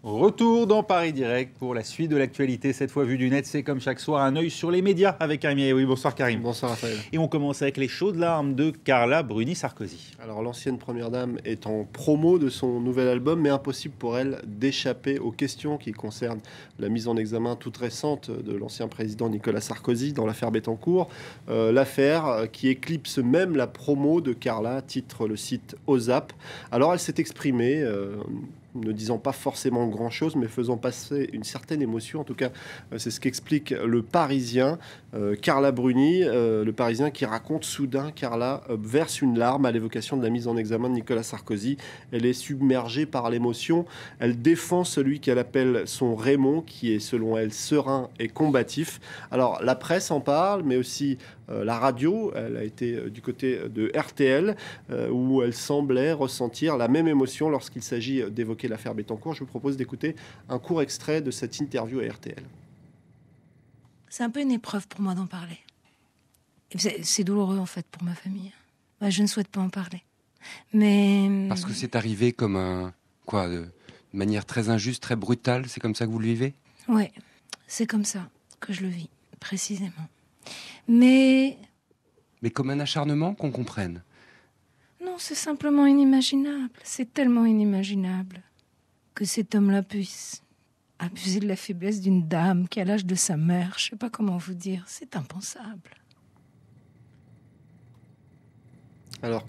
Retour dans Paris Direct pour la suite de l'actualité, cette fois vue du net. C'est comme chaque soir un œil sur les médias avec Karim Yaoui. Bonsoir Karim. Bonsoir Raphaël. Et on commence avec les chaudes larmes de Carla Bruni-Sarkozy. Alors l'ancienne première dame est en promo de son nouvel album, mais impossible pour elle d'échapper aux questions qui concernent la mise en examen toute récente de l'ancien président Nicolas Sarkozy dans l'affaire Bettencourt. L'affaire qui éclipse même la promo de Carla, titre le site OZAP. Alors elle s'est exprimée, ne disant pas forcément grand-chose, mais faisant passer une certaine émotion. En tout cas, c'est ce qu'explique le Parisien, Carla Bruni, le Parisien qui raconte soudain, Carla verse une larme à l'évocation de la mise en examen de Nicolas Sarkozy. Elle est submergée par l'émotion. Elle défend celui qu'elle appelle son Raymond, qui est selon elle serein et combatif. Alors, la presse en parle, mais aussi la radio. Elle a été du côté de RTL, où elle semblait ressentir la même émotion lorsqu'il s'agit d'évoquer l'affaire Bettencourt. Je vous propose d'écouter un court extrait de cette interview à RTL. C'est un peu une épreuve pour moi d'en parler. C'est douloureux en fait pour ma famille. Je ne souhaite pas en parler. Mais... Parce que c'est arrivé comme de manière très injuste, très brutale, c'est comme ça que vous le vivez ? Oui, c'est comme ça que je le vis, précisément. Mais comme un acharnement, qu'on comprenne. Non, c'est simplement inimaginable. C'est tellement inimaginable que cet homme-là puisse abuser de la faiblesse d'une dame qui a l'âge de sa mère. Je ne sais pas comment vous dire. C'est impensable. Alors,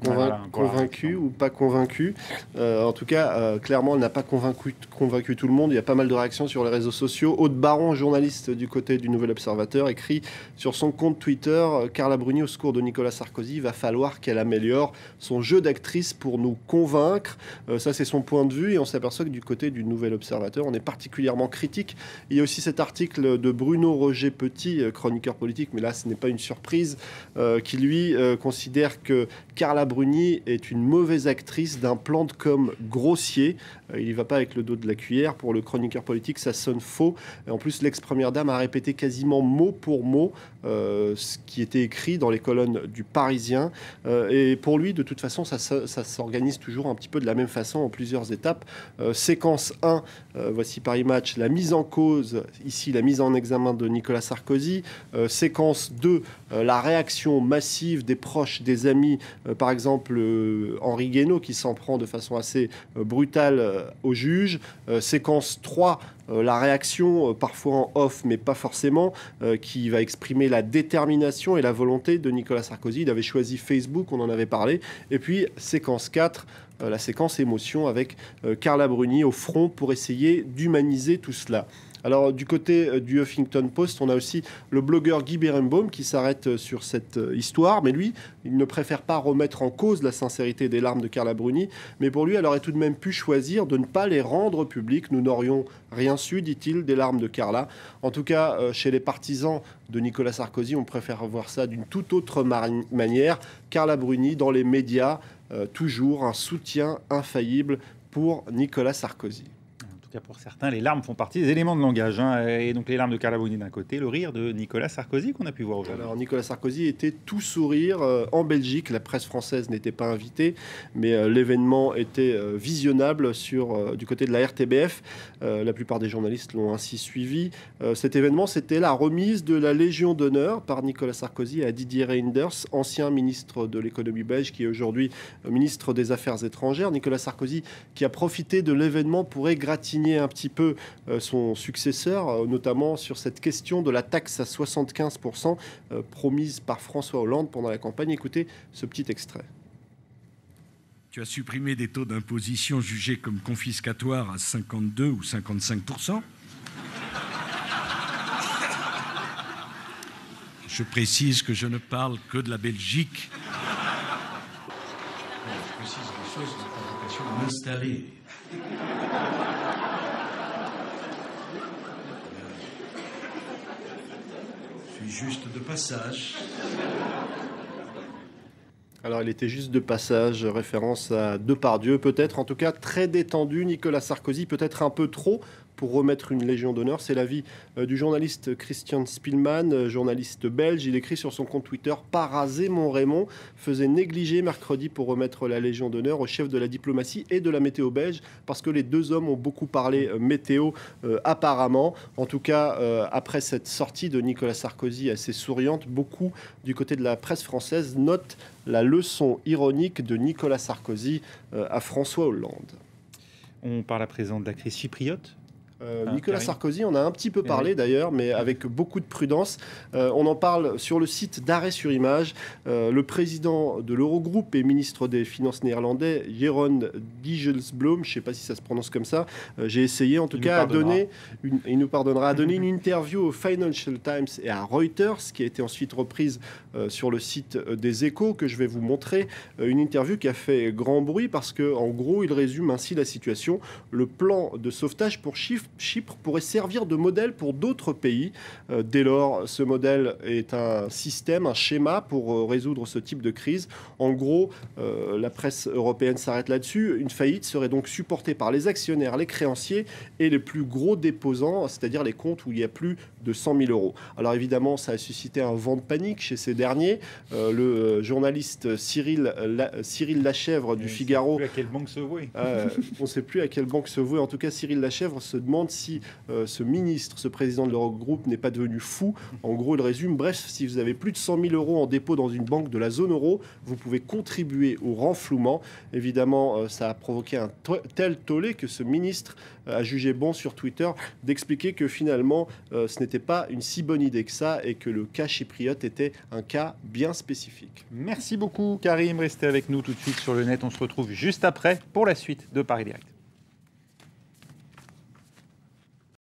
convaincu ou pas convaincu, en tout cas, clairement, elle n'a pas convaincu tout le monde. Il y a pas mal de réactions sur les réseaux sociaux. Aude Baron, journaliste du côté du Nouvel Observateur, écrit sur son compte Twitter « Carla Bruni au secours de Nicolas Sarkozy, il va falloir qu'elle améliore son jeu d'actrice pour nous convaincre ». Ça, c'est son point de vue et on s'aperçoit que du côté du Nouvel Observateur, on est particulièrement critique. Il y a aussi cet article de Bruno Roger Petit, chroniqueur politique, mais là, ce n'est pas une surprise, qui lui considère que Carla Bruni est une mauvaise actrice d'un plan de com grossier. Il n'y va pas avec le dos de la cuillère. Pour le chroniqueur politique, ça sonne faux. Et en plus, l'ex-première dame a répété quasiment mot pour mot ce qui était écrit dans les colonnes du Parisien. Et pour lui, de toute façon, ça s'organise toujours un petit peu de la même façon en plusieurs étapes. Séquence 1, voici Paris Match, la mise en cause, ici la mise en examen de Nicolas Sarkozy. Séquence 2, la réaction massive des proches, des amis, par exemple Henri Guénaud qui s'en prend de façon assez brutale au juge. Séquence 3, la réaction, parfois en off, mais pas forcément, qui va exprimer la détermination et la volonté de Nicolas Sarkozy. Il avait choisi Facebook, on en avait parlé. Et puis, séquence 4, la séquence émotion avec Carla Bruni au front pour essayer d'humaniser tout cela. Alors, du côté du Huffington Post, on a aussi le blogueur Guy Berenbaum qui s'arrête sur cette histoire. Mais lui, il ne préfère pas remettre en cause la sincérité des larmes de Carla Bruni. Mais pour lui, elle aurait tout de même pu choisir de ne pas les rendre publiques. Nous n'aurions rien su, dit-il, des larmes de Carla. En tout cas, chez les partisans de Nicolas Sarkozy, on préfère voir ça d'une toute autre manière. Carla Bruni, dans les médias, toujours un soutien infaillible pour Nicolas Sarkozy. Pour certains, les larmes font partie des éléments de langage. Et donc les larmes de Carla Bruni d'un côté, le rire de Nicolas Sarkozy qu'on a pu voir aujourd'hui. Alors Nicolas Sarkozy était tout sourire en Belgique. La presse française n'était pas invitée, mais l'événement était visionnable du côté de la RTBF. La plupart des journalistes l'ont ainsi suivi. Cet événement, c'était la remise de la Légion d'honneur par Nicolas Sarkozy à Didier Reynders, ancien ministre de l'économie belge, qui est aujourd'hui ministre des Affaires étrangères. Nicolas Sarkozy qui a profité de l'événement pour égratigner un petit peu son successeur, notamment sur cette question de la taxe à 75% promise par François Hollande pendant la campagne. Écoutez ce petit extrait. Tu as supprimé des taux d'imposition jugés comme confiscatoires à 52 ou 55%. Je précise que je ne parle que de la Belgique. Je précise les choses de la vocation à m'installer. Je suis juste de passage. Alors, il était juste de passage, référence à Depardieu, peut-être. En tout cas, très détendu. Nicolas Sarkozy, peut-être un peu trop pour remettre une Légion d'honneur. C'est l'avis du journaliste Christian Spielmann, journaliste belge. Il écrit sur son compte Twitter « Parasé, mon Raymond faisait négliger mercredi pour remettre la Légion d'honneur au chef de la diplomatie et de la météo belge, parce que les deux hommes ont beaucoup parlé météo apparemment. En tout cas, après cette sortie de Nicolas Sarkozy assez souriante, beaucoup du côté de la presse française notent la leçon ironique de Nicolas Sarkozy à François Hollande. On parle à présent de la crise chypriote. Nicolas Sarkozy, on a un petit peu parlé d'ailleurs, mais avec beaucoup de prudence. On en parle sur le site d'Arrêt sur Image. Le président de l'Eurogroupe et ministre des Finances néerlandais, Jeroen Dijsselbloem, je ne sais pas si ça se prononce comme ça, j'ai essayé en tout cas à donner une interview au Financial Times et à Reuters, qui a été ensuite reprise sur le site des Échos, que je vais vous montrer. Une interview qui a fait grand bruit parce qu'en gros, il résume ainsi la situation. Le plan de sauvetage pour Chypre pourrait servir de modèle pour d'autres pays. Dès lors, ce modèle est un système, un schéma pour résoudre ce type de crise. En gros, la presse européenne s'arrête là-dessus. Une faillite serait donc supportée par les actionnaires, les créanciers et les plus gros déposants, c'est-à-dire les comptes où il y a plus de 100 000 euros. Alors évidemment, ça a suscité un vent de panique chez ces derniers. Le journaliste Cyril Lachèvre du Figaro... On ne sait plus à quelle banque se vouer. On ne sait plus à quelle banque se vouer. En tout cas, Cyril Lachèvre se demande si ce ministre, ce président de l'Eurogroupe n'est pas devenu fou. En gros, il résume, bref, si vous avez plus de 100 000 euros en dépôt dans une banque de la zone euro, vous pouvez contribuer au renflouement. Évidemment, ça a provoqué un tel tollé que ce ministre a jugé bon sur Twitter d'expliquer que finalement, ce n'était pas une si bonne idée que ça et que le cas chypriote était un cas bien spécifique. Merci beaucoup, Karim. Restez avec nous tout de suite sur le net. On se retrouve juste après pour la suite de Paris Direct.